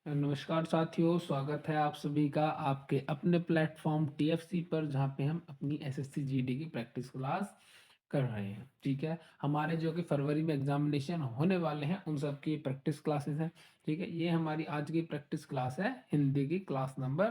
नमस्कार साथियों, स्वागत है आप सभी का आपके अपने प्लेटफॉर्म टीएफसी पर, जहाँ पे हम अपनी एसएससी जीडी की प्रैक्टिस क्लास कर रहे हैं। ठीक है, हमारे जो कि फरवरी में एग्जामिनेशन होने वाले हैं उन सब की प्रैक्टिस क्लासेस हैं। ठीक है, ये हमारी आज की प्रैक्टिस क्लास है, हिंदी की क्लास नंबर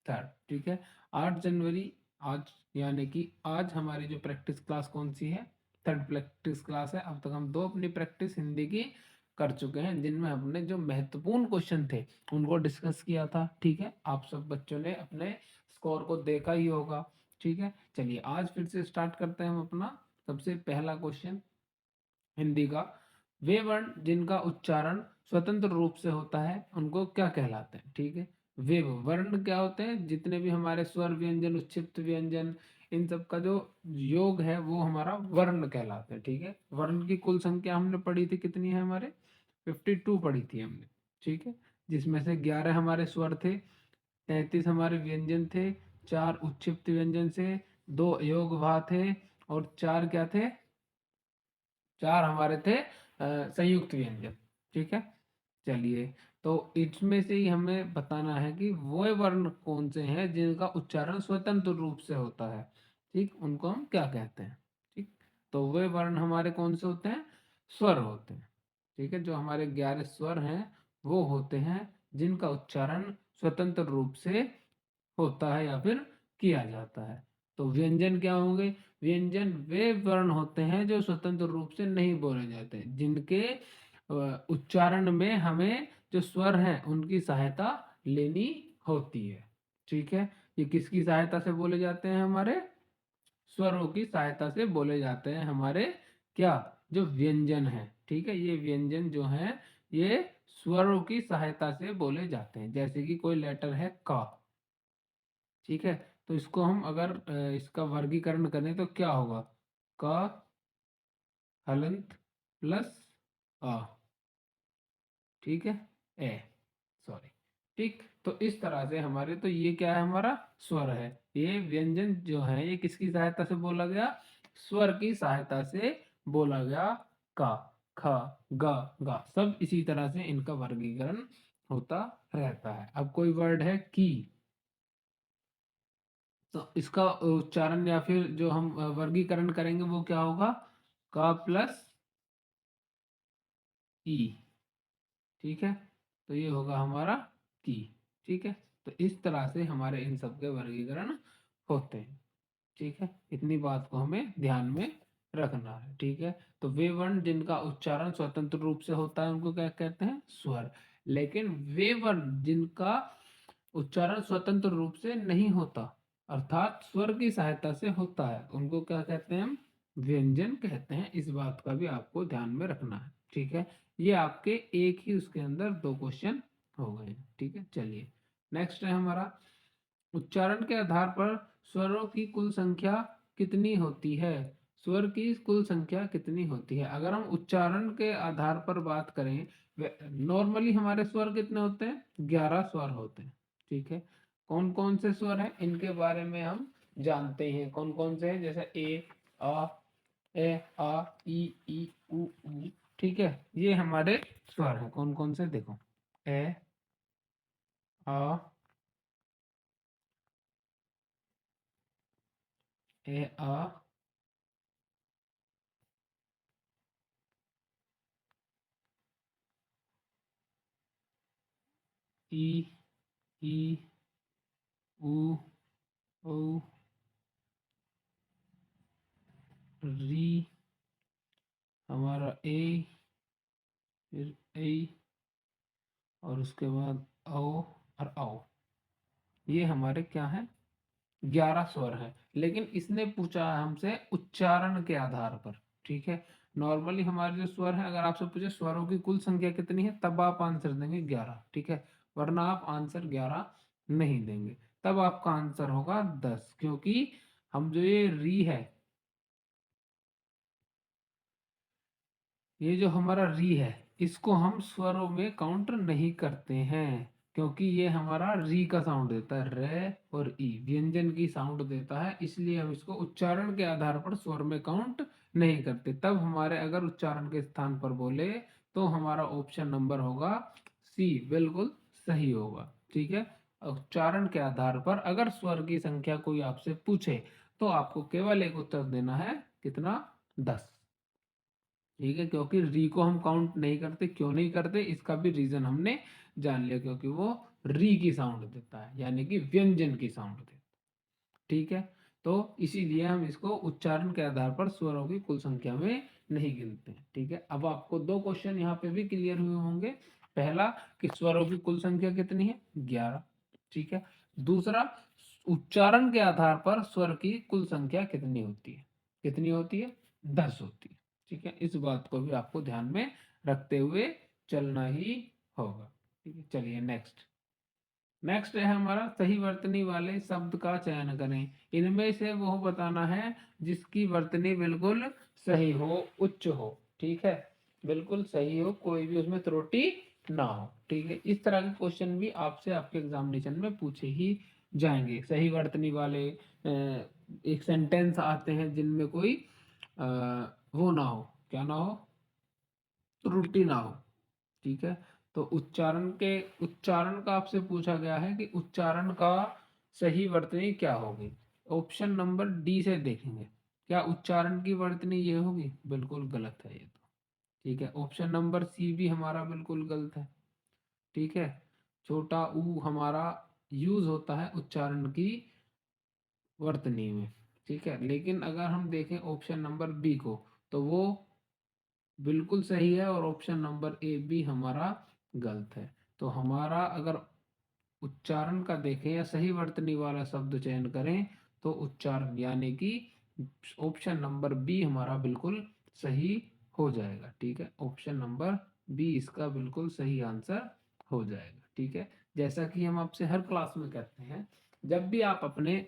3। ठीक है, 8 जनवरी आज, यानी कि आज हमारी जो प्रैक्टिस क्लास कौन सी है, 3rd प्रैक्टिस क्लास है। अब तक हम 2 अपनी प्रैक्टिस हिंदी की कर चुके हैं, जिनमें हमने जो महत्वपूर्ण क्वेश्चन थे उनको डिस्कस किया था। ठीक है, आप सब बच्चों ने अपने स्कोर को देखा ही होगा। ठीक है, चलिए आज फिर से स्टार्ट करते हैं हम अपना सबसे पहला क्वेश्चन हिंदी का। वे वर्ण जिनका उच्चारण स्वतंत्र रूप से होता है उनको क्या कहलाते हैं। ठीक है, वे वर्ण क्या होते हैं, जितने भी हमारे स्वर व्यंजन, उच्छिष्ट व्यंजन, इन सब का जो योग है वो हमारा वर्ण कहलाते हैं। ठीक है, वर्ण की कुल संख्या हमने पढ़ी थी, कितनी है हमारे 52 पढ़ी थी हमने। ठीक है, जिसमें से 11 हमारे स्वर थे, 33 हमारे व्यंजन थे, 4 उच्छिष्ट व्यंजन से, 2 योग भा थे, और 4 क्या थे, 4 हमारे थे संयुक्त व्यंजन। ठीक है, चलिए, तो इसमें से ही हमें बताना है कि वो वर्ण कौन से हैं जिनका उच्चारण स्वतंत्र रूप से होता है। ठीक, उनको हम क्या कहते हैं। ठीक, तो वे वर्ण हमारे कौन से होते हैं, स्वर होते हैं। ठीक है, जो हमारे 11 स्वर हैं वो होते हैं जिनका उच्चारण स्वतंत्र रूप से होता है या फिर किया जाता है। तो व्यंजन क्या होंगे, व्यंजन वे वर्ण होते हैं जो स्वतंत्र रूप से नहीं बोले जाते, जिनके उच्चारण में हमें जो स्वर हैं उनकी सहायता लेनी होती है। ठीक है, ये किसकी सहायता से बोले जाते हैं, हमारे स्वरों की सहायता से बोले जाते हैं हमारे क्या, जो व्यंजन है। ठीक है, ये व्यंजन जो है ये स्वरों की सहायता से बोले जाते हैं। जैसे कि कोई लेटर है का। ठीक है, तो इसको हम अगर इसका वर्गीकरण करें तो क्या होगा, क हलंत प्लस अ। ठीक है, ए, सॉरी। ठीक, तो इस तरह से हमारे, तो ये क्या है, हमारा स्वर है। ये व्यंजन जो है ये किसकी सहायता से बोला गया, स्वर की सहायता से बोला गया। का, ख, ग, ग, सब इसी तरह से इनका वर्गीकरण होता रहता है। अब कोई वर्ड है की, तो इसका उच्चारण या फिर जो हम वर्गीकरण करेंगे वो क्या होगा, का प्लस ई। ठीक है, तो ये होगा हमारा की। ठीक है, तो इस तरह से हमारे इन सब के वर्गीकरण होते हैं। ठीक है, इतनी बात को हमें ध्यान में रखना है। ठीक है, तो वे वर्ण जिनका उच्चारण स्वतंत्र रूप से होता है उनको क्या कहते हैं, स्वर। लेकिन वे वर्ण जिनका उच्चारण स्वतंत्र रूप से नहीं होता, अर्थात स्वर की सहायता से होता है, उनको क्या कहते हैं, हम व्यंजन कहते हैं। इस बात का भी आपको ध्यान में रखना है। ठीक है, ये आपके एक ही उसके अंदर 2 क्वेश्चन हो गए। ठीक है, चलिए नेक्स्ट है हमारा, उच्चारण के आधार पर स्वरों की कुल संख्या कितनी होती है। स्वर की कुल संख्या कितनी होती है, अगर हम उच्चारण के आधार पर बात करें, नॉर्मली हमारे स्वर कितने होते हैं, 11 स्वर होते हैं। ठीक है, कौन कौन से स्वर हैं इनके बारे में हम जानते हैं, कौन कौन से हैं, जैसे आ ए आ ई उ ऊ। ठीक है, ये हमारे स्वर हैं, कौन कौन से, देखो, ए, आ, ए, आ, ई, ई, उ, औ, री, हमारा ए, फिर ए, और उसके बाद औ और औ। ये हमारे क्या है, 11 स्वर है। लेकिन इसने पूछा है हमसे उच्चारण के आधार पर। ठीक है, नॉर्मली हमारे जो स्वर है, अगर आपसे पूछे स्वरों की कुल संख्या कितनी है, तब आप आंसर देंगे 11। ठीक है, वरना आप आंसर 11 नहीं देंगे, तब आपका आंसर होगा 10, क्योंकि हम जो ये री है, ये जो हमारा री है, इसको हम स्वरों में काउंट नहीं करते हैं, क्योंकि ये हमारा री का साउंड देता है, रे और ई व्यंजन की साउंड देता है, इसलिए हम इसको उच्चारण के आधार पर स्वर में काउंट नहीं करते। तब हमारे अगर उच्चारण के स्थान पर बोले तो हमारा ऑप्शन नंबर होगा सी, बिल्कुल सही होगा। ठीक है, उच्चारण के आधार पर अगर स्वर की संख्या कोई आपसे पूछे तो आपको केवल एक उत्तर देना है, कितना? 10। ठीक है, क्योंकि री को हम काउंट नहीं करते। क्यों नहीं करते, इसका भी रीजन हमने जान लिया, क्योंकि वो री की साउंड देता है, यानी कि व्यंजन की साउंड देता है। ठीक है, तो इसीलिए हम इसको उच्चारण के आधार पर स्वरों की कुल संख्या में नहीं गिनते हैं। ठीक है, अब आपको दो क्वेश्चन यहाँ पे भी क्लियर हुए होंगे। पहला कि स्वरों की कुल संख्या कितनी है? 11। ठीक है, दूसरा उच्चारण के आधार पर स्वर की कुल संख्या कितनी होती है? कितनी होती है? 10 होती है। ठीक है, इस बात को भी आपको ध्यान में रखते हुए चलना ही होगा। ठीक है, चलिए नेक्स्ट। नेक्स्ट है हमारा, सही वर्तनी वाले शब्द का चयन करें। इनमें से वो बताना है जिसकी वर्तनी बिल्कुल सही हो, उच्च हो। ठीक है, बिल्कुल सही हो, कोई भी उसमें त्रुटि ना हो। ठीक है, इस तरह के क्वेश्चन भी आपसे आपके एग्जामिनेशन में पूछे ही जाएंगे। सही वर्तनी वाले एक सेंटेंस आते हैं जिनमें कोई वो ना हो, क्या ना हो? त्रुटि ना हो। ठीक है, तो उच्चारण का आपसे पूछा गया है कि उच्चारण का सही वर्तनी क्या होगी। ऑप्शन नंबर डी से देखेंगे, क्या उच्चारण की वर्तनी ये होगी? बिल्कुल गलत है ये तो। ठीक है, ऑप्शन नंबर सी भी हमारा बिल्कुल गलत है। ठीक है, छोटा ऊ हमारा यूज होता है उच्चारण की वर्तनी में। ठीक है, लेकिन अगर हम देखें ऑप्शन नंबर बी को, तो वो बिल्कुल सही है, और ऑप्शन नंबर ए भी हमारा गलत है। तो हमारा अगर उच्चारण का देखें या सही वर्तनी वाला शब्द चयन करें, तो उच्चारण, यानी कि ऑप्शन नंबर बी हमारा बिल्कुल सही हो जाएगा। ठीक है, ऑप्शन नंबर बी इसका बिल्कुल सही आंसर हो जाएगा। ठीक है, जैसा कि हम आपसे हर क्लास में कहते हैं, जब भी आप अपने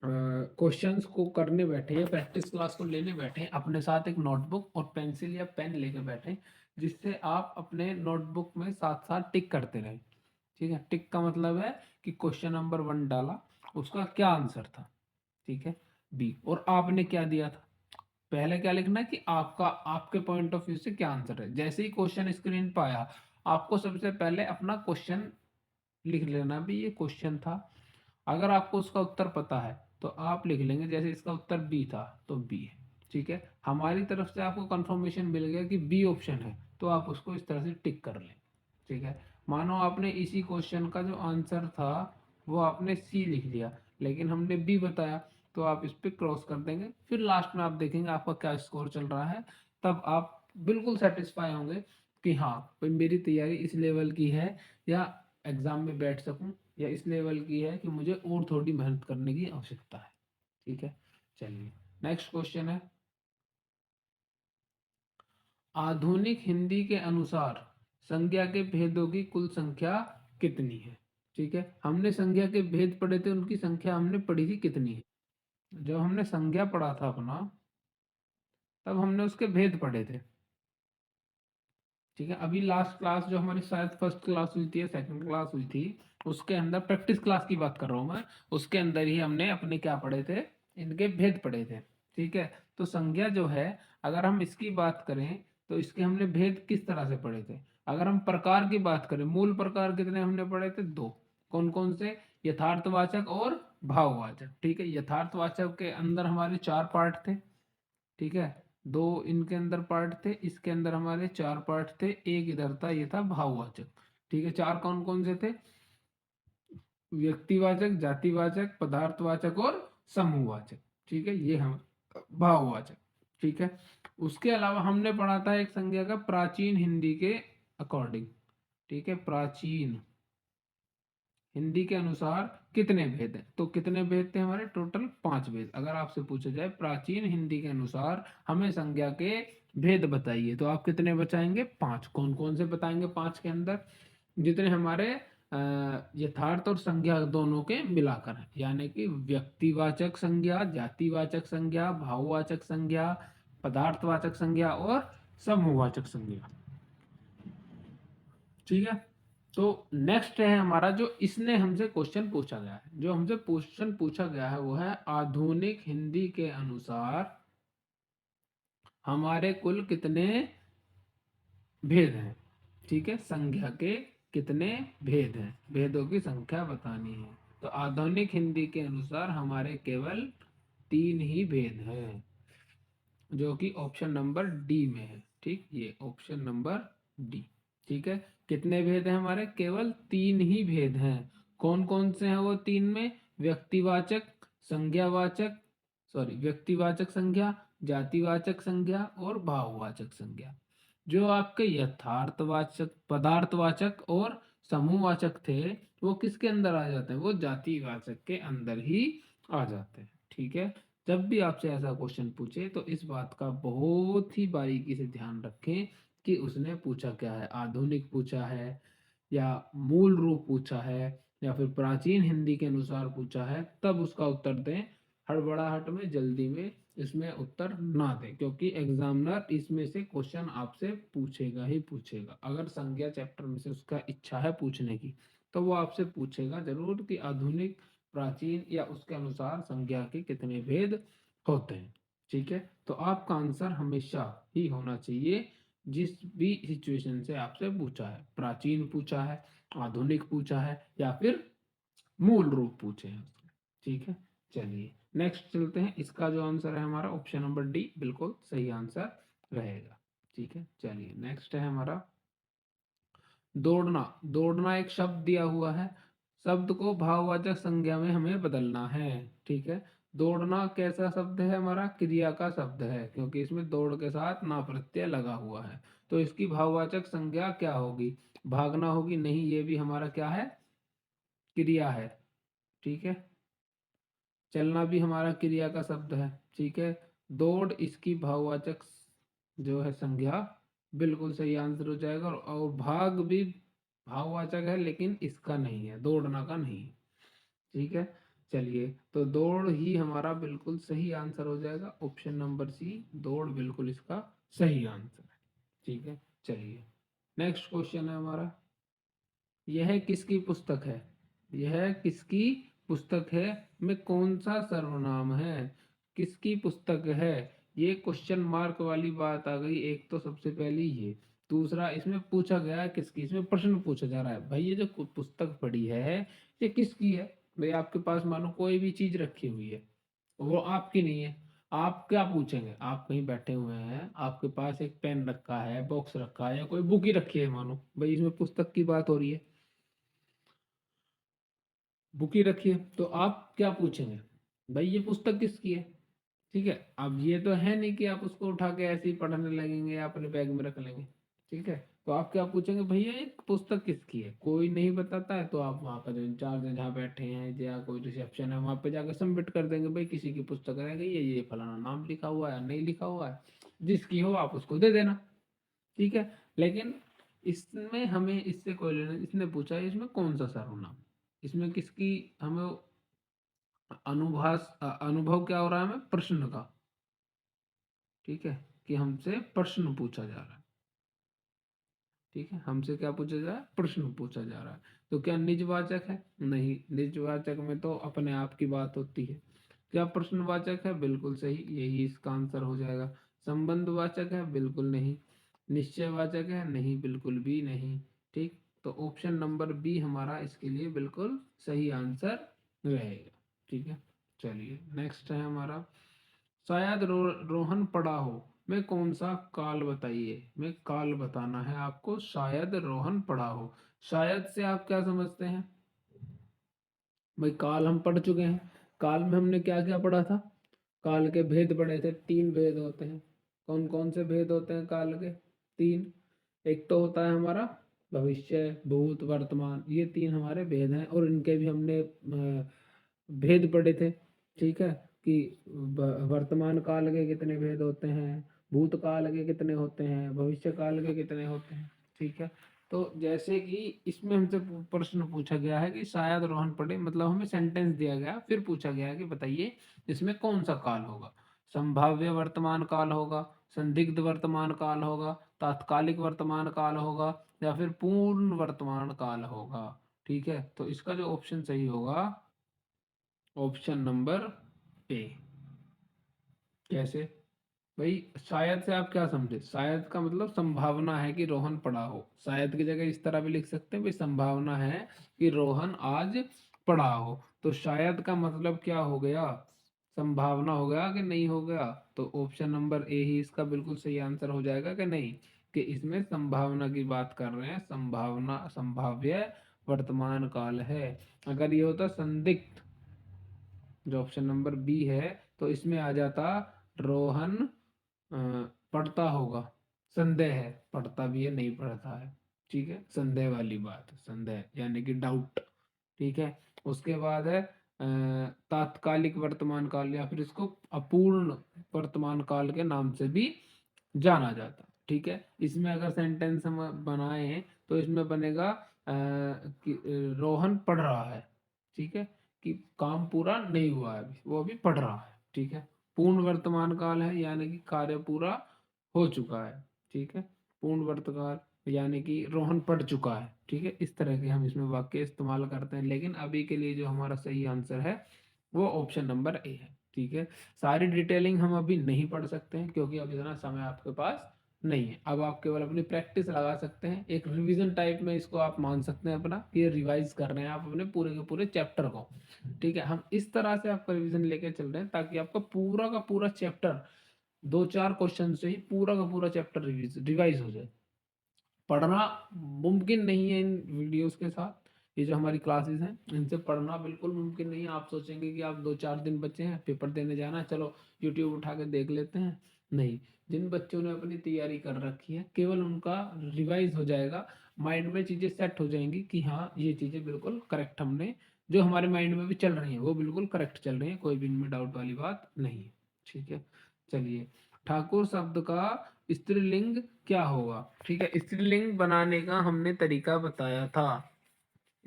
क्वेश्चंस को करने बैठे या प्रैक्टिस क्लास को लेने बैठे, अपने साथ एक नोटबुक और पेंसिल या पेन लेके बैठे, जिससे आप अपने नोटबुक में साथ साथ टिक करते रहें। ठीक है, टिक का मतलब है कि क्वेश्चन नंबर 1 डाला, उसका क्या आंसर था? ठीक है, बी, और आपने क्या दिया था? पहले क्या लिखना है कि आपका, आपके पॉइंट ऑफ व्यू से क्या आंसर है। जैसे ही क्वेश्चन स्क्रीन पर आया, आपको सबसे पहले अपना क्वेश्चन लिख लेना भी, ये क्वेश्चन था। अगर आपको उसका उत्तर पता है तो आप लिख लेंगे, जैसे इसका उत्तर बी था तो बी है। ठीक है, हमारी तरफ से आपको कंफर्मेशन मिल गया कि बी ऑप्शन है, तो आप उसको इस तरह से टिक कर लें। ठीक है, मानो आपने इसी क्वेश्चन का जो आंसर था वो आपने सी लिख लिया, लेकिन हमने बी बताया, तो आप इस पर क्रॉस कर देंगे। फिर लास्ट में आप देखेंगे आपका क्या स्कोर चल रहा है, तब आप बिल्कुल सेटिस्फाई होंगे कि हाँ भाई मेरी तैयारी इस लेवल की है, या एग्जाम में बैठ सकूं, या इस लेवल की है कि मुझे और थोड़ी मेहनत करने की आवश्यकता है। ठीक है, चलिए नेक्स्ट क्वेश्चन है, आधुनिक हिंदी के अनुसार संज्ञा के भेदों की कुल संख्या कितनी है? ठीक है, हमने संज्ञा के भेद पढ़े थे, उनकी संख्या हमने पढ़ी थी कितनी है। जब हमने संज्ञा पढ़ा था अपना, तब हमने उसके भेद पढ़े थे। ठीक है, अभी लास्ट क्लास जो हमारी शायद फर्स्ट क्लास हुई थी या सेकंड क्लास हुई थी, उसके अंदर प्रैक्टिस क्लास की बात कर रहा हूँ मैं, उसके अंदर ही हमने अपने क्या पढ़े थे, इनके भेद पढ़े थे। ठीक है, तो संज्ञा जो है, अगर हम इसकी बात करें तो इसके हमने भेद किस तरह से पढ़े थे। अगर हम प्रकार की बात करें, मूल प्रकार कितने हमने पढ़े थे? दो। कौन कौन से? यथार्थवाचक और भाववाचक। ठीक है, यथार्थवाचक के अंदर हमारे 4 पार्ट थे। ठीक है, 2 इनके अंदर पार्ट थे, इसके अंदर हमारे 4 पार्ट थे, एक इधर था, ये था भाववाचक। ठीक है, 4 कौन कौन से थे? व्यक्तिवाचक, जातिवाचक, पदार्थवाचक और समूहवाचक। ठीक है, ये हम भाववाचक। ठीक है, उसके अलावा हमने पढ़ा था एक संज्ञा का प्राचीन हिंदी के अकॉर्डिंग। ठीक है, प्राचीन हिंदी के अनुसार कितने भेद हैं? तो कितने भेद थे हमारे? टोटल 5 भेद। अगर आपसे पूछा जाए प्राचीन हिंदी के अनुसार हमें संज्ञा के भेद बताइए, तो आप कितने बचाएंगे? 5। कौन कौन से बताएंगे 5 के अंदर? जितने हमारे यथार्थ और संज्ञा दोनों के मिलाकर हैं, यानी कि व्यक्तिवाचक संज्ञा, जातिवाचक संज्ञा, भाववाचक संज्ञा, पदार्थवाचक संज्ञा और समूहवाचक संज्ञा। ठीक है, तो नेक्स्ट है हमारा, जो इसने हमसे क्वेश्चन पूछा गया है, जो हमसे क्वेश्चन पूछा गया है वो है, आधुनिक हिंदी के अनुसार हमारे कुल कितने भेद हैं? ठीक है, संज्ञा के कितने भेद हैं, भेदों की संख्या बतानी है। तो आधुनिक हिंदी के अनुसार हमारे केवल 3 ही भेद हैं, जो कि ऑप्शन नंबर डी में है। ठीक, ये ऑप्शन नंबर डी। ठीक है, कितने भेद हैं हमारे? केवल 3 ही भेद हैं। कौन कौन से हैं वो 3 में? व्यक्तिवाचक, संज्ञावाचक, सॉरी व्यक्तिवाचक संज्ञा, जातिवाचक संज्ञा और भाववाचक संज्ञा। जो आपके यथार्थवाचक, पदार्थवाचक और समूहवाचक थे, वो किसके अंदर आ जाते हैं? वो जातिवाचक के अंदर ही आ जाते हैं। ठीक है, जब भी आपसे ऐसा क्वेश्चन पूछे तो इस बात का बहुत ही बारीकी से ध्यान रखें कि उसने पूछा क्या है, आधुनिक पूछा है या मूल रूप पूछा है या फिर प्राचीन हिंदी के अनुसार पूछा है, तब उसका उत्तर दें। हड़बड़ाहट में, जल्दी में इसमें उत्तर ना दें, क्योंकि एग्जामिनर इसमें से क्वेश्चन आपसे पूछेगा ही पूछेगा। अगर संज्ञा चैप्टर में से उसका इच्छा है पूछने की, तो वो आपसे पूछेगा जरूर कि आधुनिक, प्राचीन या उसके अनुसार संज्ञा के कितने भेद होते हैं। ठीक है, तो आपका आंसर हमेशा ही होना चाहिए, जिस भी सिचुएशन से आपसे पूछा है, प्राचीन पूछा है, आधुनिक पूछा है या फिर मूल रूप पूछे हैं उसके। ठीक है, चलिए नेक्स्ट चलते हैं। इसका जो आंसर है हमारा ऑप्शन नंबर डी बिल्कुल सही आंसर रहेगा। ठीक है, चलिए नेक्स्ट है हमारा दौड़ना। दौड़ना एक शब्द दिया हुआ है, शब्द को भाववाचक संज्ञा में हमें बदलना है। ठीक है, दौड़ना कैसा शब्द है? हमारा क्रिया का शब्द है, क्योंकि इसमें दौड़ के साथ ना प्रत्यय लगा हुआ है। तो इसकी भाववाचक संज्ञा क्या होगी? भागना होगी? नहीं, ये भी हमारा क्या है? क्रिया है। ठीक है, चलना भी हमारा क्रिया का शब्द है। ठीक है, दौड़ इसकी भाववाचक जो है संज्ञा, बिल्कुल सही आंसर हो जाएगा। और भाग भी भाववाचक है, लेकिन इसका नहीं है, दौड़ना का नहीं है। ठीक है, चलिए तो दौड़ ही हमारा बिल्कुल सही आंसर हो जाएगा। ऑप्शन नंबर सी, दौड़ बिल्कुल इसका सही आंसर है। ठीक है, चलिए नेक्स्ट क्वेश्चन है हमारा, यह किसकी पुस्तक है? यह किसकी पुस्तक है में कौन सा सर्वनाम है? किसकी पुस्तक है? ये क्वेश्चन मार्क वाली बात आ गई एक, तो सबसे पहली ये। दूसरा, इसमें पूछा गया है किसकी, इसमें प्रश्न पूछा जा रहा है भाई ये जो पुस्तक पड़ी है ये किसकी है? भाई आपके पास मानो कोई भी चीज रखी हुई है, वो आपकी नहीं है, आप क्या पूछेंगे? आप कहीं बैठे हुए हैं, आपके पास एक पेन रखा है, बॉक्स रखा है या कोई बुक ही रखी है, मानो भाई इसमें पुस्तक की बात हो रही है, बुक ही रखी है, तो आप क्या पूछेंगे? भाई ये पुस्तक किसकी है? ठीक है, अब ये तो है नहीं कि आप उसको उठा के ऐसे ही पढ़ने लगेंगे या अपने बैग में रख लेंगे। ठीक है, तो आप क्या पूछेंगे? भैया ये पुस्तक किसकी है? कोई नहीं बताता है तो आप वहाँ पर जो इंचार्ज है जहाँ बैठे हैं या कोई रिसेप्शन है वहाँ पे जाकर सबमिट कर देंगे, भाई किसी की पुस्तक रह गई है, ये फलाना नाम लिखा हुआ है, नहीं लिखा हुआ है, जिसकी हो आप उसको दे देना। ठीक है, लेकिन इसमें हमें इससे कोई लेना, इसने पूछा है इसमें कौन सा सर्वनाम, इसमें किसकी हमें अनुभव क्या हो रहा है? हमें प्रश्न का। ठीक है, कि हमसे प्रश्न पूछा जा रहा है। ठीक है, हमसे क्या पूछा जा रहा है? प्रश्न पूछा जा रहा है। तो क्या निजवाचक है? नहीं, निजवाचक में तो अपने आप की बात होती है। क्या प्रश्नवाचक है? बिल्कुल सही, यही इसका आंसर हो जाएगा। संबंधवाचक है? बिल्कुल नहीं। निश्चयवाचक है? नहीं, बिल्कुल भी नहीं। ठीक, तो ऑप्शन नंबर बी हमारा इसके लिए बिल्कुल सही आंसर रहेगा। ठीक है, चलिए नेक्स्ट है हमारा, शायद रोहन पढ़ा हो में कौन सा काल बताइए? में काल बताना है आपको, शायद रोहन पढ़ा हो। शायद से आप क्या समझते हैं? भाई काल हम पढ़ चुके हैं, काल में हमने क्या क्या पढ़ा था? काल के भेद पढ़े थे, 3 भेद होते हैं। कौन कौन से भेद होते हैं काल के? 3। एक तो होता है हमारा भविष्य, भूत, वर्तमान, ये 3 हमारे भेद हैं, और इनके भी हमने भेद पढ़े थे। ठीक है, कि वर्तमान काल के कितने भेद होते हैं, भूतकाल के कितने होते हैं, भविष्य काल के कितने होते हैं। ठीक है, तो जैसे कि इसमें हमसे प्रश्न पूछा गया है कि शायद रोहन पढ़े, मतलब हमें सेंटेंस दिया गया, फिर पूछा गया है कि बताइए इसमें कौन सा काल होगा? संभाव्य वर्तमान काल होगा, संदिग्ध वर्तमान काल होगा, तात्कालिक वर्तमान काल होगा या फिर पूर्ण वर्तमान काल होगा? ठीक है, तो इसका जो ऑप्शन सही होगा, ऑप्शन नंबर ए। कैसे? भाई शायद से आप क्या समझे? शायद का मतलब संभावना है कि रोहन पढ़ा हो। शायद की जगह इस तरह भी लिख सकते हैं, भाई संभावना है कि रोहन आज पढ़ा हो। तो शायद का मतलब क्या हो गया? संभावना हो गया कि नहीं हो गया? तो ऑप्शन नंबर ए ही इसका बिल्कुल सही आंसर हो जाएगा कि नहीं, कि इसमें संभावना की बात कर रहे हैं। संभावना संभाव्य वर्तमान काल है। अगर ये होता संदिग्ध, जो ऑप्शन नंबर बी है, तो इसमें आ जाता रोहन पढ़ता होगा। संदेह है, पढ़ता भी है नहीं पढ़ता है। ठीक है, संदेह वाली बात, संदेह यानी कि डाउट। ठीक है। उसके बाद है तात्कालिक वर्तमान काल, या फिर इसको अपूर्ण वर्तमान काल के नाम से भी जाना जाता। ठीक है। इसमें अगर सेंटेंस हम बनाए तो इसमें बनेगा कि रोहन पढ़ रहा है। ठीक है, कि काम पूरा नहीं हुआ है अभी, वो अभी पढ़ रहा है। ठीक है। पूर्ण वर्तमान काल है यानी कि कार्य पूरा हो चुका है। ठीक है। पूर्ण वर्तमान यानी कि रोहन पढ़ चुका है। ठीक है, इस तरह के हम इसमें वाक्य इस्तेमाल करते हैं, लेकिन अभी के लिए जो हमारा सही आंसर है वो ऑप्शन नंबर ए है। ठीक है। सारी डिटेलिंग हम अभी नहीं पढ़ सकते हैं क्योंकि अब इतना समय आपके पास नहीं है। अब आप केवल अपनी प्रैक्टिस लगा सकते हैं, एक रिवीजन टाइप में इसको आप मान सकते हैं अपना, कि ये रिवाइज कर रहे हैं आप अपने पूरे के पूरे चैप्टर को। ठीक है, हम इस तरह से आपका रिवीजन लेके चल रहे हैं ताकि आपका पूरा का पूरा चैप्टर 2-4 क्वेश्चन से ही पूरा का पूरा चैप्टर रिवाइज हो जाए। पढ़ना मुमकिन नहीं है इन वीडियोस के साथ। ये जो हमारी क्लासेस हैं इनसे पढ़ना बिल्कुल मुमकिन नहीं है। आप सोचेंगे कि आप 2-4 दिन बचे हैं, पेपर देने जाना है, चलो यूट्यूब उठा के देख लेते हैं। नहीं, जिन बच्चों ने अपनी तैयारी कर रखी है केवल उनका रिवाइज हो जाएगा, माइंड में चीज़ें सेट हो जाएंगी कि हाँ ये चीज़ें बिल्कुल करेक्ट, हमने जो हमारे माइंड में भी चल रही हैं वो बिल्कुल करेक्ट चल रही हैं, कोई भी इनमें डाउट वाली बात नहीं है। ठीक है। चलिए, ठाकुर शब्द का स्त्रीलिंग क्या होगा? ठीक है, स्त्रीलिंग बनाने का हमने तरीका बताया था,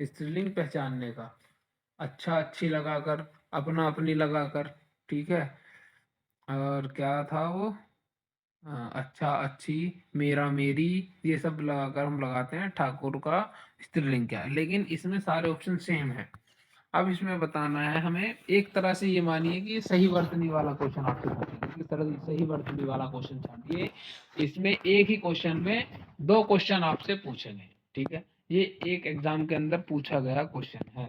स्त्रीलिंग पहचानने का। अच्छा अच्छी लगाकर, अपना अपनी लगाकर। ठीक है। और क्या था वो? अच्छा अच्छी, मेरा मेरी, ये सब लगाकर हम लगाते हैं ठाकुर का स्त्रीलिंग क्या है। लेकिन इसमें सारे ऑप्शन सेम है। अब इसमें बताना है हमें, एक तरह से ये मानिए कि ये सही वर्तनी वाला क्वेश्चन आपसे पूछेंगे। इस तरह से सही वर्तनी वाला क्वेश्चन छाटिए, इसमें एक ही क्वेश्चन में दो क्वेश्चन आपसे पूछेंगे। ठीक है, ये एक एग्जाम के अंदर पूछा गया क्वेश्चन है।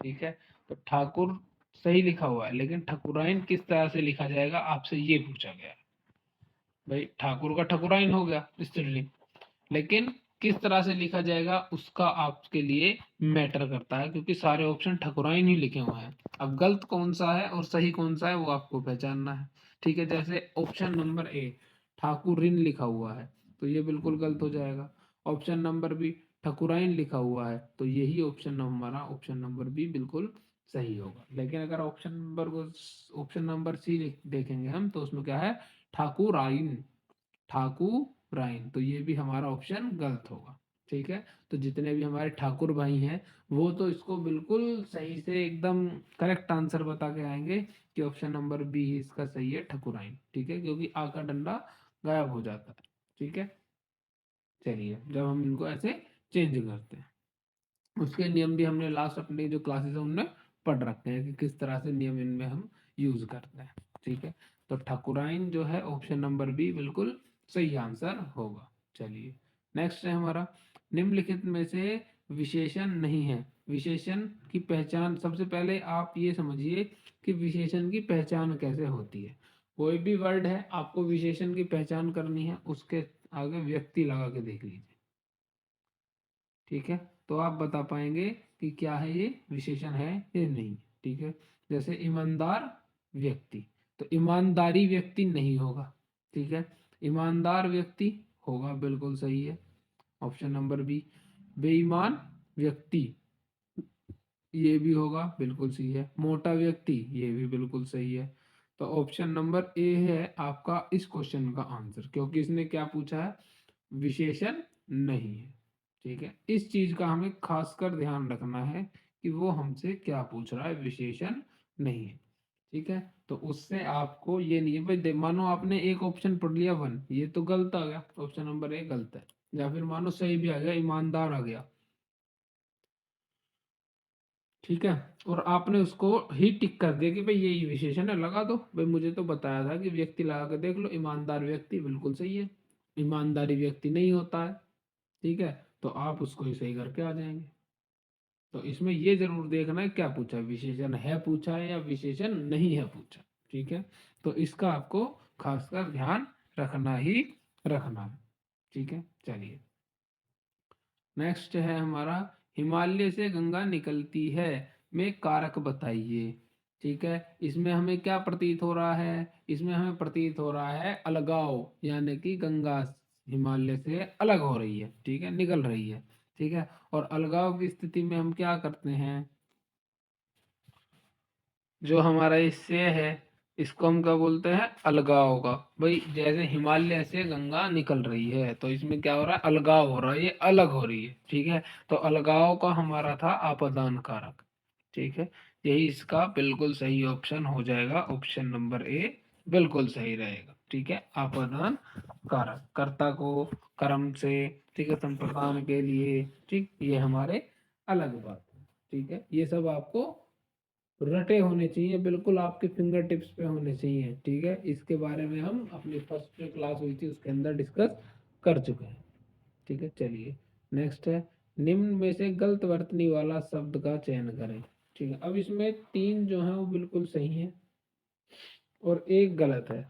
ठीक है। तो ठाकुर सही लिखा हुआ है, लेकिन ठकुराइन किस तरह से लिखा जाएगा आपसे ये पूछा गया है। भाई ठाकुर का ठकुराइन हो गया स्त्रीलिंग, लेकिन किस तरह से लिखा जाएगा उसका आपके लिए मैटर करता है, क्योंकि सारे ऑप्शन ठकुराइन ही लिखे हुए हैं। अब गलत कौन सा है और सही कौन सा है वो आपको पहचानना है। ठीक है, जैसे ऑप्शन नंबर ए ठाकुरिन लिखा हुआ है तो ये बिल्कुल गलत हो जाएगा। ऑप्शन नंबर बी ठकुराइन लिखा हुआ है तो यही ऑप्शन हमारा ऑप्शन नंबर बी बिल्कुल सही होगा। लेकिन अगर ऑप्शन नंबर सी देखेंगे हम तो उसमें क्या है? ठाकुराइन, ठाकुराइन, तो ये भी हमारा ऑप्शन गलत होगा। ठीक है। तो जितने भी हमारे ठाकुर भाई हैं वो तो इसको बिल्कुल सही से एकदम करेक्ट आंसर बता के आएंगे कि ऑप्शन नंबर बी ही इसका सही है, ठकुराइन। ठीक है, क्योंकि आ का डंडा गायब हो जाता है। ठीक है। चलिए, जब हम इनको ऐसे चेंज करते हैं, उसके नियम भी हमने लास्ट अपनी जो क्लासेस है उनमें पढ़ रखे हैं कि किस तरह से नियम इनमें हम यूज करते हैं। ठीक है। तो ठकुराइन जो है ऑप्शन नंबर बी बिल्कुल सही आंसर होगा। चलिए, नेक्स्ट है हमारा, निम्नलिखित में से विशेषण नहीं है। विशेषण की पहचान, सबसे पहले आप ये समझिए कि विशेषण की पहचान कैसे होती है। कोई भी वर्ड है आपको विशेषण की पहचान करनी है, उसके आगे व्यक्ति लगा के देख लीजिए। ठीक है, तो आप बता पाएंगे कि क्या है, ये विशेषण है या नहीं। ठीक है, जैसे ईमानदार व्यक्ति, तो ईमानदारी व्यक्ति नहीं होगा। ठीक है, ईमानदार व्यक्ति होगा, बिल्कुल सही है ऑप्शन नंबर बी। बेईमान व्यक्ति, ये भी होगा, बिल्कुल सही है। मोटा व्यक्ति, ये भी बिल्कुल सही है। तो ऑप्शन नंबर ए है आपका इस क्वेश्चन का आंसर, क्योंकि इसने क्या पूछा है? विशेषण नहीं है। ठीक है, इस चीज का हमें खासकर ध्यान रखना है कि वो हमसे क्या पूछ रहा है, विशेषण नहीं है। ठीक है, तो उससे आपको ये नहीं है भाई, मानो आपने एक ऑप्शन पढ़ लिया वन, ये तो गलत आ गया, ऑप्शन नंबर ए गलत है। या फिर मानो सही भी आ गया, ईमानदार आ गया, ठीक है। और आपने उसको ही टिक कर दिया कि भाई यही विशेषण है, लगा दो। भाई मुझे तो बताया था कि व्यक्ति लगा के देख लो, ईमानदार व्यक्ति, बिल्कुल सही है। ईमानदारी व्यक्ति नहीं होता है, ठीक है, तो आप उसको ही सही करके आ जाएंगे। तो इसमें ये जरूर देखना है क्या पूछा, विशेषण है पूछा है या विशेषण नहीं है पूछा। ठीक है, तो इसका आपको खासकर ध्यान रखना ही रखना है। ठीक है, चलिए नेक्स्ट है हमारा, हिमालय से गंगा निकलती है में कारक बताइए। ठीक है, इसमें हमें क्या प्रतीत हो रहा है, इसमें हमें प्रतीत हो रहा है अलगाव, यानी कि गंगा हिमालय से अलग हो रही है, ठीक है, निकल रही है। ठीक है, और अलगाव की स्थिति में हम क्या करते हैं, जो हमारा इससे है इसको हम क्या बोलते हैं, अलगाव का। भाई जैसे हिमालय से गंगा निकल रही है तो इसमें क्या हो रहा है, अलगाव हो रहा है, ये अलग हो रही है। ठीक है, तो अलगाव का हमारा था आपादान कारक। ठीक है, यही इसका बिल्कुल सही ऑप्शन हो जाएगा, ऑप्शन नंबर ए बिल्कुल सही रहेगा। ठीक है, आपादान कारक, कर्ता को कर्म से, ठीक है, संप्रदान के लिए, ठीक, ये हमारे अलग बात है। ठीक है, ये सब आपको रटे होने चाहिए, बिल्कुल आपके फिंगर टिप्स पे होने चाहिए। ठीक है, इसके बारे में हम अपनी फर्स्ट क्लास हुई थी उसके अंदर डिस्कस कर चुके हैं। ठीक है, चलिए नेक्स्ट है, निम्न में से गलत वर्तनी वाला शब्द का चयन करें। ठीक है, अब इसमें तीन जो है वो बिल्कुल सही है और एक गलत है।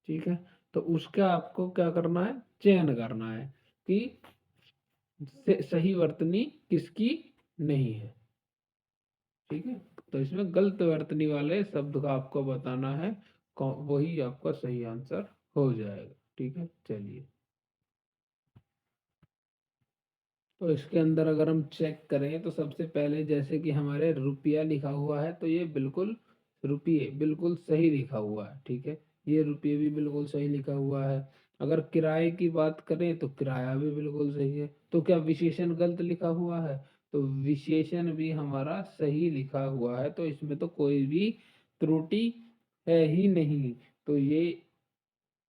ठीक है, तो उसका आपको क्या करना है, चयन करना है कि सही वर्तनी किसकी नहीं है। ठीक है, तो इसमें गलत वर्तनी वाले शब्द का आपको बताना है, वही आपका सही आंसर हो जाएगा। ठीक है, चलिए तो इसके अंदर अगर हम चेक करें तो सबसे पहले जैसे कि हमारे रुपया लिखा हुआ है तो ये बिल्कुल रुपये बिल्कुल सही लिखा हुआ है। ठीक है, ये रुपये भी बिल्कुल सही लिखा हुआ है। अगर किराए की बात करें तो किराया भी बिल्कुल सही है। तो क्या विशेषण गलत लिखा हुआ है, तो विशेषण भी हमारा सही लिखा हुआ है, तो इसमें तो कोई भी त्रुटि है ही नहीं। तो ये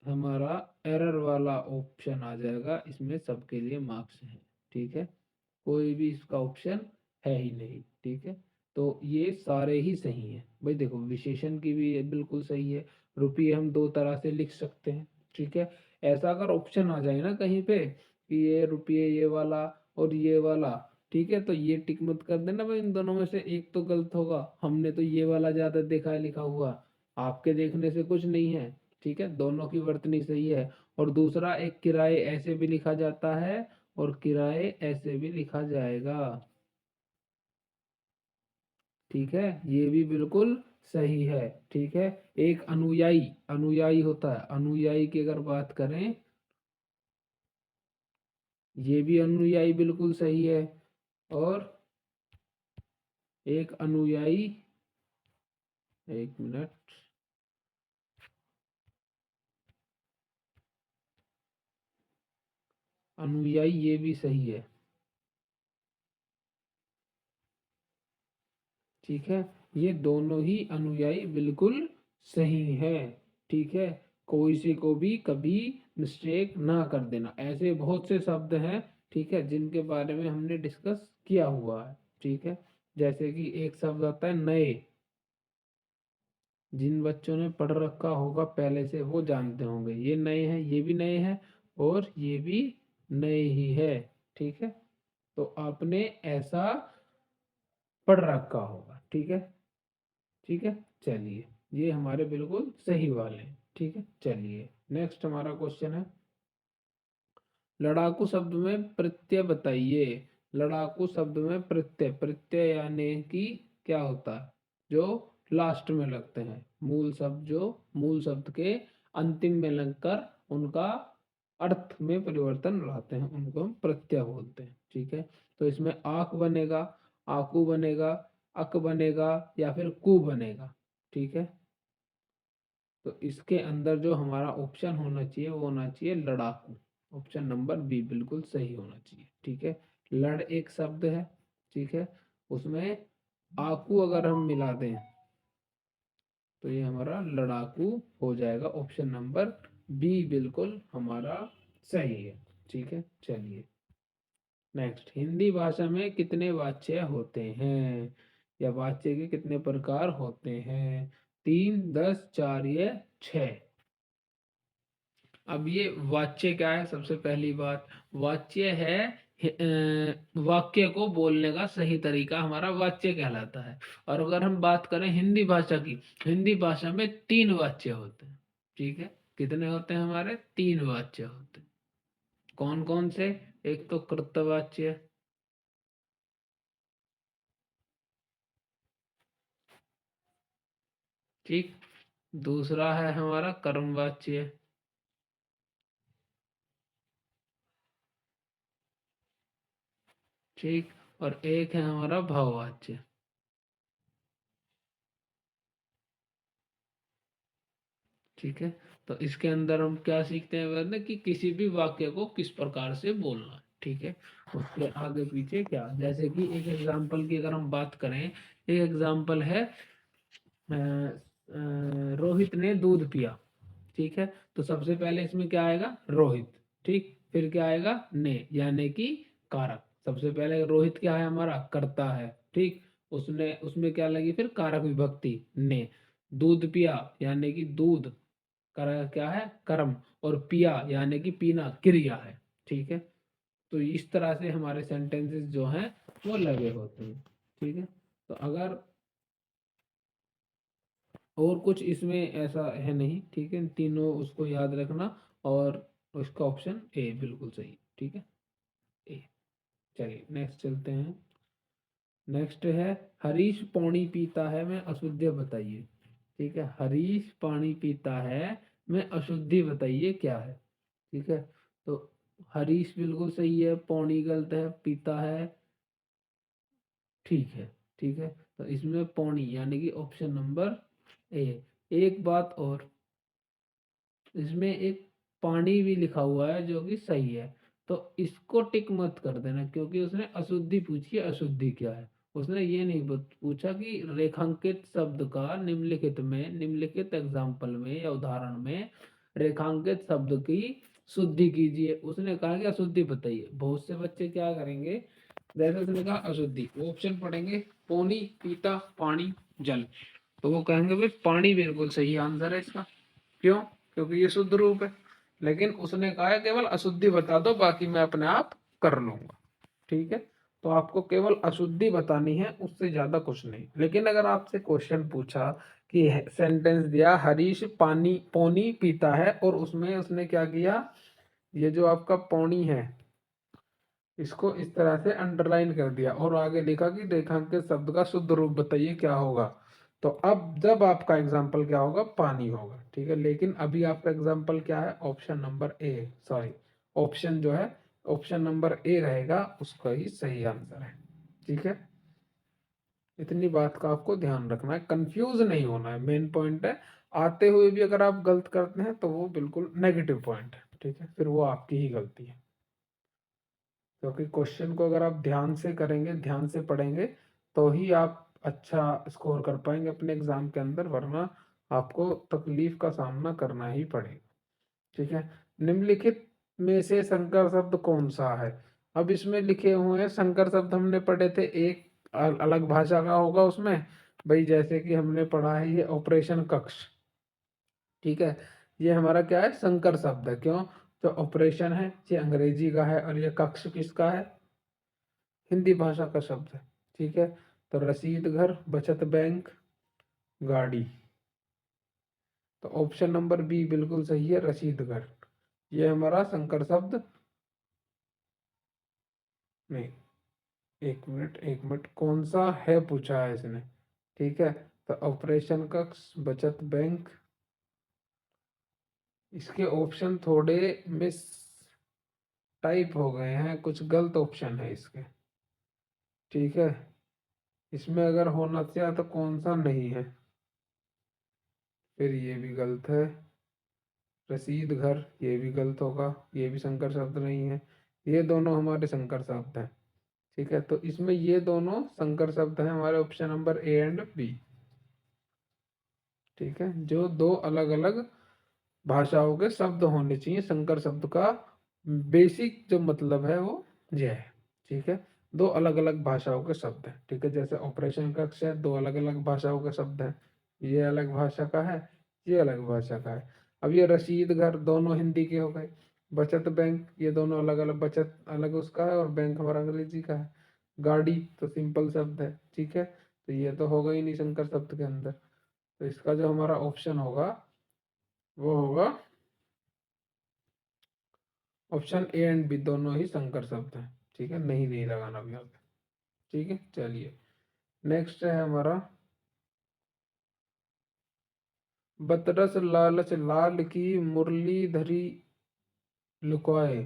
हमारा एरर वाला ऑप्शन आ जाएगा, इसमें सबके लिए मार्क्स हैं। ठीक है, कोई भी इसका ऑप्शन है ही नहीं। ठीक है, तो ये सारे ही सही हैं। भाई देखो विशेषण की भी ये बिल्कुल सही है, रुपये हम दो तरह से लिख सकते हैं। ठीक है, ऐसा अगर ऑप्शन आ जाए ना कहीं पे कि ये रुपये ये वाला और ये वाला, ठीक है, तो ये टिक मत कर देना भाई, इन दोनों में से एक तो गलत होगा, हमने तो ये वाला ज्यादा देखा है लिखा हुआ, आपके देखने से कुछ नहीं है। ठीक है, दोनों की वर्तनी सही है। और दूसरा, एक किराए ऐसे भी लिखा जाता है और किराए ऐसे भी लिखा जाएगा। ठीक है, ये भी बिल्कुल सही है। ठीक है, एक अनुयायी, अनुयायी होता है, अनुयायी की अगर बात करें, ये भी अनुयायी बिल्कुल सही है। और एक अनुयायी, एक मिनट, अनुयायी ये भी सही है। ठीक है, ये दोनों ही अनुयायी बिल्कुल सही है। ठीक है, कोई से को भी कभी मिस्टेक ना कर देना, ऐसे बहुत से शब्द हैं, ठीक है, जिनके बारे में हमने डिस्कस किया हुआ है। ठीक है, जैसे कि एक शब्द आता है नए, जिन बच्चों ने पढ़ रखा होगा पहले से वो जानते होंगे, ये नए हैं, ये भी नए हैं और ये भी नए ही है। ठीक है, तो आपने ऐसा पढ़ रखा होगा। ठीक है, ठीक है, चलिए ये हमारे बिल्कुल सही वाले हैं। ठीक है, चलिए नेक्स्ट हमारा क्वेश्चन है, लड़ाकू शब्द में प्रत्यय बताइए। लड़ाकू शब्द में प्रत्यय, प्रत्यय यानी कि क्या होता है, जो लास्ट में लगते हैं, मूल शब्द जो मूल शब्द के अंतिम में लगकर उनका अर्थ में परिवर्तन लाते हैं उनको हम प्रत्यय बोलते हैं। ठीक है, तो इसमें आंख बनेगा, आकू बनेगा, अक बनेगा या फिर कु बनेगा। ठीक है, तो इसके अंदर जो हमारा ऑप्शन होना चाहिए वो होना चाहिए लड़ाकू, ऑप्शन नंबर बी बिल्कुल सही होना चाहिए। ठीक है, लड़ एक शब्द है, ठीक है, उसमें आकू अगर हम मिला दें तो ये हमारा लड़ाकू हो जाएगा, ऑप्शन नंबर बी बिल्कुल हमारा सही है। ठीक है, चलिए नेक्स्ट, हिंदी भाषा में कितने वाच्य होते हैं। या वाच्य के कितने प्रकार होते हैं? 3, 10, 4 या 6। अब ये वाच्य क्या है? सबसे पहली बात, वाच्य है वाक्य को बोलने का सही तरीका हमारा वाच्य कहलाता है। और अगर हम बात करें हिंदी भाषा की, हिंदी भाषा में 3 वाच्य होते हैं। ठीक है, कितने होते हैं हमारे? 3 वाच्य होते हैं। कौन कौन से? एक तो कृतवाच्य, ठीक। दूसरा है हमारा कर्मवाच्य, ठीक। और एक है हमारा भाववाच्य। ठीक है, तो इसके अंदर हम क्या सीखते हैं वरना कि किसी भी वाक्य को किस प्रकार से बोलना है। ठीक है, उसके आगे पीछे क्या, जैसे कि एक एग्जांपल की अगर हम बात करें, एक एग्जांपल है रोहित ने दूध पिया। ठीक है, तो सबसे पहले इसमें क्या आएगा? रोहित, ठीक। फिर क्या आएगा? ने, यानी कि कारक। सबसे पहले रोहित क्या है हमारा? कर्ता है, ठीक। उसने, उसमें क्या लगी फिर? कारक विभक्ति ने। दूध पिया यानी कि दूध कर क्या है? कर्म। और पिया यानी कि पीना क्रिया है। ठीक है, तो इस तरह से हमारे सेंटेंसेस जो हैं वो लगे होते हैं। ठीक है, तो अगर और कुछ इसमें ऐसा है नहीं। ठीक है, तीनों उसको याद रखना। और उसका ऑप्शन ए बिल्कुल सही। ठीक है, ए। चलिए नेक्स्ट चलते हैं। नेक्स्ट है, हरीश पानी पीता है मैं अशुद्ध बताइए। ठीक है, हरीश पानी पीता है मैं अशुद्धि बताइए क्या है? ठीक है, तो हरीश बिल्कुल सही है, पौनी गलत है, पीता है ठीक है। ठीक है, तो इसमें पौनी यानी कि ऑप्शन नंबर ए। एक बात और, इसमें एक पानी भी लिखा हुआ है जो कि सही है, तो इसको टिक मत कर देना क्योंकि उसने अशुद्धि पूछी है। अशुद्धि क्या है? उसने ये नहीं पूछा कि रेखांकित शब्द का निम्नलिखित में, निम्नलिखित एग्जाम्पल में या उदाहरण में रेखांकित शब्द की शुद्धि कीजिए। उसने कहा कि अशुद्धि बताइए। बहुत से बच्चे क्या करेंगे, जैसे उसने कहा अशुद्धि, वो ऑप्शन पढ़ेंगे पौनी, पीता, पानी, जल, तो वो कहेंगे भाई पानी बिल्कुल सही आंसर है इसका। क्यों? क्योंकि ये शुद्ध रूप है। लेकिन उसने कहा है केवल अशुद्धि बता दो, बाकी मैं अपने आप कर लूंगा। ठीक है, तो आपको केवल अशुद्धि बतानी है, उससे ज्यादा कुछ नहीं। लेकिन अगर आपसे क्वेश्चन पूछा कि सेंटेंस दिया हरीश पानी पौनी पीता है, और उसमें उसने क्या किया, ये जो आपका पौनी है इसको इस तरह से अंडरलाइन कर दिया और आगे लिखा कि रेखांकित शब्द का शुद्ध रूप बताइए क्या होगा, तो अब जब आपका एग्जाम्पल क्या होगा? पानी होगा। ठीक है, लेकिन अभी आपका एग्जाम्पल क्या है? ऑप्शन नंबर ए, सॉरी, ऑप्शन जो है ऑप्शन नंबर ए रहेगा, उसका ही सही आंसर है। ठीक है, इतनी बात का आपको ध्यान रखना है, कंफ्यूज नहीं होना है, मेन पॉइंट है। आते हुए भी अगर आप गलत करते हैं तो वो बिल्कुल नेगेटिव पॉइंट है। ठीक है, फिर वो आपकी ही गलती है, क्योंकि क्वेश्चन को अगर आप ध्यान से करेंगे, ध्यान से पढ़ेंगे, तो ही आप अच्छा स्कोर कर पाएंगे अपने एग्जाम के अंदर, वरना आपको तकलीफ का सामना करना ही पड़ेगा। ठीक है, निम्नलिखित में से संकर शब्द कौन सा है? अब इसमें लिखे हुए हैं संकर शब्द, हमने पढ़े थे, एक अलग भाषा का होगा उसमें। भाई जैसे कि हमने पढ़ा है ये ऑपरेशन कक्ष। ठीक है, ये हमारा क्या है? संकर शब्द है। क्यों? जो ऑपरेशन है ये अंग्रेजी का है, और ये कक्ष किसका है? हिंदी भाषा का शब्द है। ठीक है, तो रसीद घर, बचत बैंक, गाड़ी, तो ऑप्शन नंबर बी बिल्कुल सही है, रसीद घर। ये हमारा संकर शब्द नहीं, एक मिनट एक मिनट, कौन सा है पूछा है इसने। ठीक है, तो ऑपरेशन कक्ष, बचत बैंक, इसके ऑप्शन थोड़े मिस टाइप हो गए हैं, कुछ गलत ऑप्शन है इसके। ठीक है, इसमें अगर होना चाहिए तो कौन सा नहीं है, फिर ये भी गलत है। रसीद घर ये भी गलत होगा, ये भी संकर शब्द नहीं है। ये दोनों हमारे संकर शब्द हैं। ठीक है, तो इसमें ये दोनों संकर शब्द हैं हमारे, option number A and B. ठीक है, जो दो अलग अलग भाषाओं के शब्द होने चाहिए, संकर शब्द का बेसिक जो मतलब है वो यह है। ठीक है, दो अलग अलग भाषाओं के शब्द हैं, ठीक है। जैसे ऑपरेशन कक्ष है, दो अलग अलग भाषाओं के शब्द हैं, ये अलग भाषा का है, ये अलग भाषा का है। अब ये रशीद घर दोनों हिंदी के हो गए। बचत बैंक ये दोनों अलग अलग, बचत अलग उसका है और बैंक हमारा अंग्रेजी का है। गाड़ी तो सिंपल शब्द है, ठीक है, तो ये तो होगा ही नहीं संकर शब्द के अंदर। तो इसका जो हमारा ऑप्शन होगा वो होगा ऑप्शन ए एंड बी, दोनों ही संकर शब्द हैं, ठीक है। नहीं नहीं लगाना भी यहाँ पे, ठीक है। चलिए नेक्स्ट है हमारा, बतरस लालच लाल की मुरली धरी लुकाए,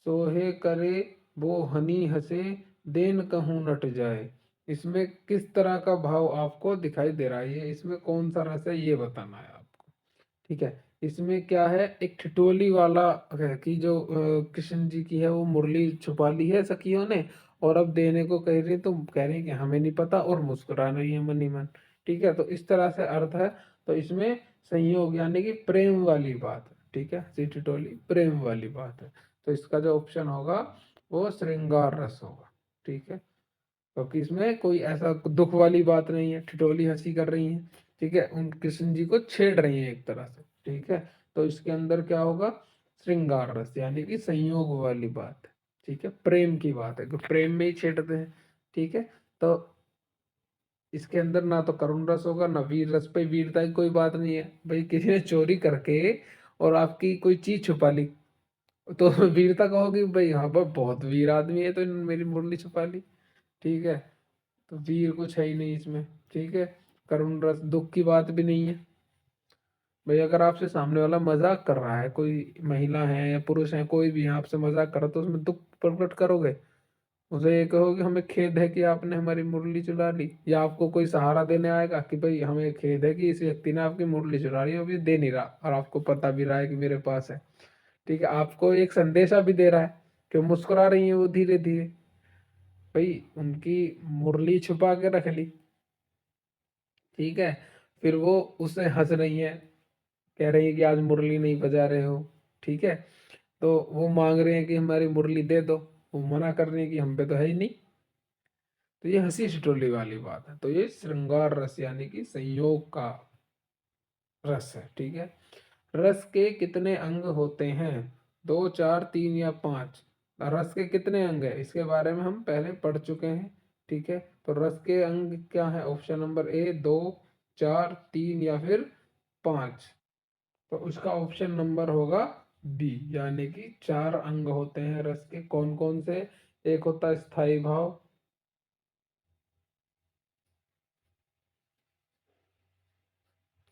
सोहे करे वो हनी हंसे, देन कहूँ नट जाए। इसमें किस तरह का भाव आपको दिखाई दे रहा है, ये इसमें कौन सा रस है ये बताना है आपको, ठीक है। इसमें क्या है, एक ठिठोली वाला है कि जो कृष्ण जी की है वो मुरली छुपा ली है सखियों ने, और अब देने को कह रही है, तो कह रही है कि हमें नहीं पता, और मुस्कुरा रही है मन ही मन, ठीक है। तो इस तरह से अर्थ है। तो इसमें संयोग यानी कि प्रेम वाली बात है, ठीक है, सी ठिठोली प्रेम वाली बात है। तो इसका जो ऑप्शन होगा वो श्रृंगार रस होगा, ठीक है, क्योंकि इसमें कोई ऐसा दुख वाली बात नहीं है, ठिठोली हंसी कर रही है, ठीक है, उन कृष्ण जी को छेड़ रही है एक तरह से, ठीक है। तो इसके अंदर क्या होगा, श्रृंगार रस यानी कि संयोग वाली बात है, ठीक है, प्रेम की बात है, प्रेम में ही छेड़ते हैं, ठीक है। तो इसके अंदर ना तो करुण रस होगा ना वीर रस, पे वीरता की कोई बात नहीं है भाई, किसी ने चोरी करके और आपकी कोई चीज छुपा ली, तो वीरता कहोगे भाई हाँ भाई बहुत वीर आदमी है तो इन्होंने मेरी मुरली छुपा ली, ठीक है। तो वीर कुछ है ही नहीं इसमें, ठीक है। करुण रस दुख की बात भी नहीं है भाई, अगर आपसे सामने वाला मजाक कर रहा है, कोई महिला है या पुरुष है कोई भी है आपसे मजाक कर रहा है, तो उसमें दुख प्रकट करोगे, उसे ये कहोगे हमें खेद है कि आपने हमारी मुरली चुरा ली, या आपको कोई सहारा देने आएगा कि भाई हमें खेद है कि इस व्यक्ति ने आपकी मुरली चुरा ली, अभी दे नहीं रहा और आपको पता भी रहा है कि मेरे पास है, ठीक है। आपको एक संदेशा भी दे रहा है कि मुस्कुरा रही है वो धीरे धीरे, भाई उनकी मुरली छुपा के रख ली, ठीक है। फिर वो उससे हंस रही है, कह रही है कि आज मुरली नहीं बजा रहे हो, ठीक है। तो वो मांग रहे हैं कि हमारी मुरली दे दो, वो मना कर रहे हैं कि हम पे तो है ही नहीं। तो ये हंसी ठिठोली वाली बात है, तो ये श्रृंगार रस यानी कि संयोग का रस है, ठीक है। रस के कितने अंग होते हैं, दो चार तीन या पांच। रस के कितने अंग है इसके बारे में हम पहले पढ़ चुके हैं, ठीक है। तो रस के अंग क्या है, ऑप्शन नंबर ए दो, चार, तीन या फिर पांच। तो उसका ऑप्शन नंबर होगा बी, यानी कि चार अंग होते हैं रस के। कौन कौन से, एक होता है स्थाई भाव,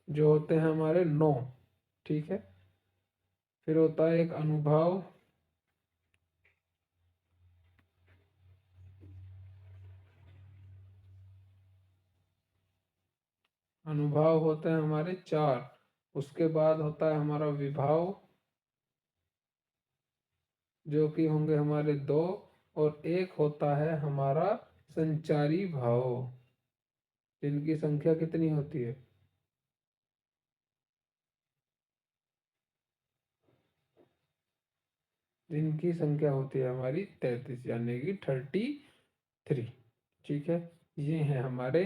जो होते हैं हमारे नौ, ठीक है। फिर होता है एक अनुभाव, अनुभाव होते हैं हमारे चार। उसके बाद होता है हमारा विभाव, जो कि होंगे हमारे दो। और एक होता है हमारा संचारी भाव, जिनकी संख्या कितनी होती है, जिनकी संख्या होती है हमारी 33 यानी कि 33, ठीक है। ये हैं हमारे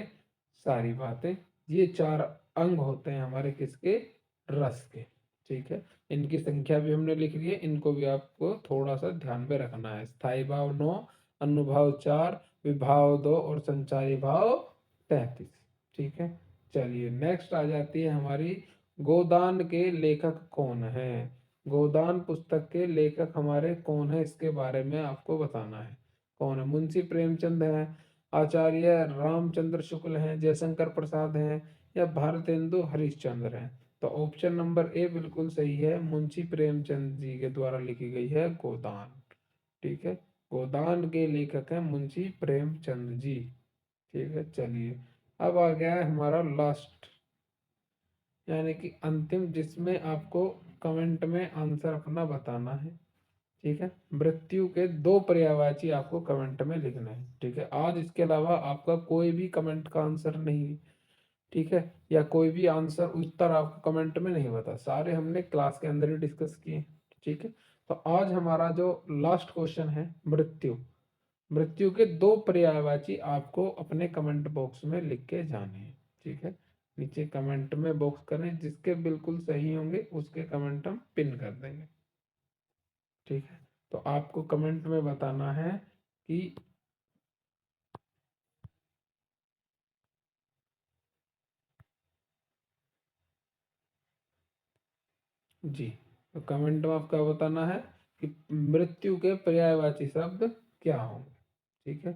सारी बातें, ये चार अंग होते हैं हमारे किसके, रस के, ठीक है। इनकी संख्या भी हमने लिख ली है, इनको भी आपको थोड़ा सा ध्यान में रखना है। स्थाई भाव 9, अनुभाव 4, विभाव 2 और संचारी भाव 33, ठीक है। चलिए नेक्स्ट आ जाती है हमारी, गोदान के लेखक कौन है। गोदान पुस्तक के लेखक हमारे कौन है, इसके बारे में आपको बताना है। कौन है, मुंशी प्रेमचंद है, आचार्य रामचंद्र शुक्ल हैं, जयशंकर प्रसाद हैं, या भारतेंदु हरिश्चंद्र हैं। तो ऑप्शन नंबर ए बिल्कुल सही है, मुंशी प्रेमचंद जी के द्वारा लिखी गई है गोदान, ठीक है। गोदान के लेखक हैं मुंशी प्रेमचंद जी, ठीक है। चलिए अब आ गया है हमारा लास्ट, यानी कि अंतिम, जिसमें आपको कमेंट में आंसर अपना बताना है, ठीक है। मृत्यु के दो पर्यायवाची आपको कमेंट में लिखना है, ठीक है। आज इसके अलावा आपका कोई भी कमेंट का आंसर नहीं, ठीक है, या कोई भी आंसर उत्तर आपको कमेंट में नहीं बता, सारे हमने क्लास के अंदर ही डिस्कस किए, ठीक है। तो आज हमारा जो लास्ट क्वेश्चन है, मृत्यु, मृत्यु के 2 पर्यायवाची आपको अपने कमेंट बॉक्स में लिख के जाने हैं। ठीक है, नीचे कमेंट में बॉक्स करें, जिसके बिल्कुल सही होंगे उसके कमेंट हम पिन कर देंगे। ठीक है, तो आपको कमेंट में बताना है कि जी, तो कमेंट में आपका बताना है कि मृत्यु के पर्यायवाची शब्द क्या होंगे। ठीक है,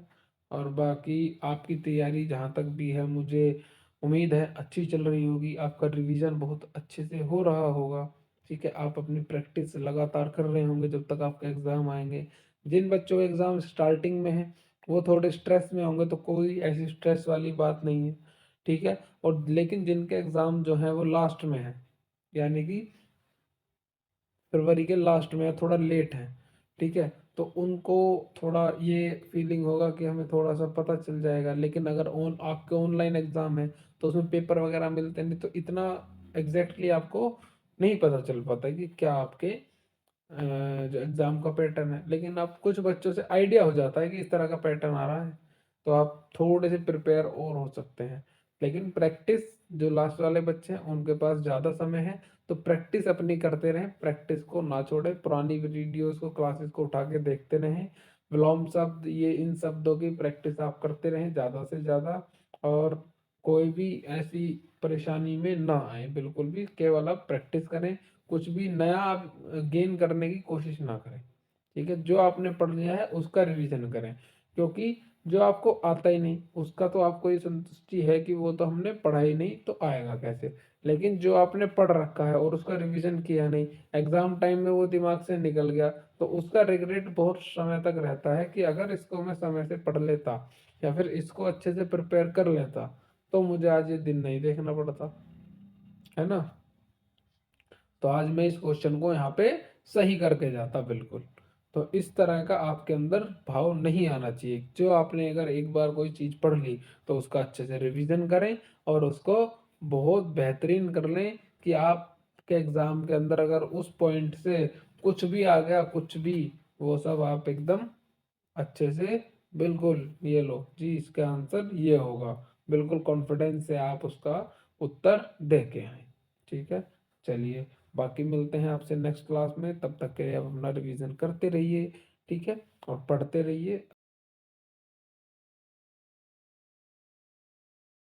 और बाकी आपकी तैयारी जहाँ तक भी है, मुझे उम्मीद है अच्छी चल रही होगी, आपका रिवीजन बहुत अच्छे से हो रहा होगा। ठीक है, आप अपनी प्रैक्टिस लगातार कर रहे होंगे जब तक आपका एग्ज़ाम आएंगे। जिन बच्चों के एग्ज़ाम स्टार्टिंग में है वो थोड़े स्ट्रेस में होंगे, तो कोई ऐसी स्ट्रेस वाली बात नहीं है। ठीक है, और लेकिन जिनके एग्ज़ाम जो है वो लास्ट में है, यानी कि फरवरी के लास्ट में है, थोड़ा लेट है। ठीक है, तो उनको थोड़ा ये फीलिंग होगा कि हमें थोड़ा सा पता चल जाएगा, लेकिन अगर आपके ऑनलाइन एग्जाम है तो उसमें पेपर वगैरह मिलते नहीं, तो इतना एग्जैक्टली आपको नहीं पता चल पाता कि क्या आपके जो एग्जाम का पैटर्न है। लेकिन आप कुछ बच्चों से आइडिया हो जाता है कि इस तरह का पैटर्न आ रहा है, तो आप थोड़े से प्रिपेयर और हो सकते हैं। लेकिन प्रैक्टिस, जो लास्ट वाले बच्चे हैं उनके पास ज़्यादा समय है, तो प्रैक्टिस अपनी करते रहें, प्रैक्टिस को ना छोड़ें, पुरानी वीडियोस को, क्लासेस को उठा के देखते रहें, विलोम शब्द, ये इन शब्दों की प्रैक्टिस आप करते रहें ज़्यादा से ज़्यादा। और कोई भी ऐसी परेशानी में ना आए, बिल्कुल भी, केवल आप प्रैक्टिस करें, कुछ भी नया आप गेन करने की कोशिश ना करें। ठीक है, जो आपने पढ़ लिया है उसका रिवीजन करें, क्योंकि जो आपको आता ही नहीं उसका तो आपको ये संतुष्टि है कि वो तो हमने पढ़ा ही नहीं तो आएगा कैसे। लेकिन जो आपने पढ़ रखा है और उसका रिवीजन किया नहीं, एग्जाम टाइम में वो दिमाग से निकल गया, तो उसका रिग्रेट बहुत समय तक रहता है कि अगर इसको मैं समय से पढ़ लेता या फिर इसको अच्छे से प्रिपेयर कर लेता तो मुझे आज ये दिन नहीं देखना पड़ता, है ना। तो आज मैं इस क्वेश्चन को यहाँ पे सही करके जाता बिल्कुल। तो इस तरह का आपके अंदर भाव नहीं आना चाहिए। जो आपने अगर एक बार कोई चीज़ पढ़ ली तो उसका अच्छे से रिवीजन करें और उसको बहुत बेहतरीन कर लें कि आपके एग्ज़ाम के अंदर अगर उस पॉइंट से कुछ भी आ गया, कुछ भी, वो सब आप एकदम अच्छे से, बिल्कुल ये लो जी इसका आंसर ये होगा, बिल्कुल कॉन्फिडेंस से आप उसका उत्तर दे के आए। ठीक है, चलिए, बाकी मिलते हैं आपसे नेक्स्ट क्लास में, तब तक के लिए आप अपना रिवीजन करते रहिए। ठीक है, और पढ़ते रहिए।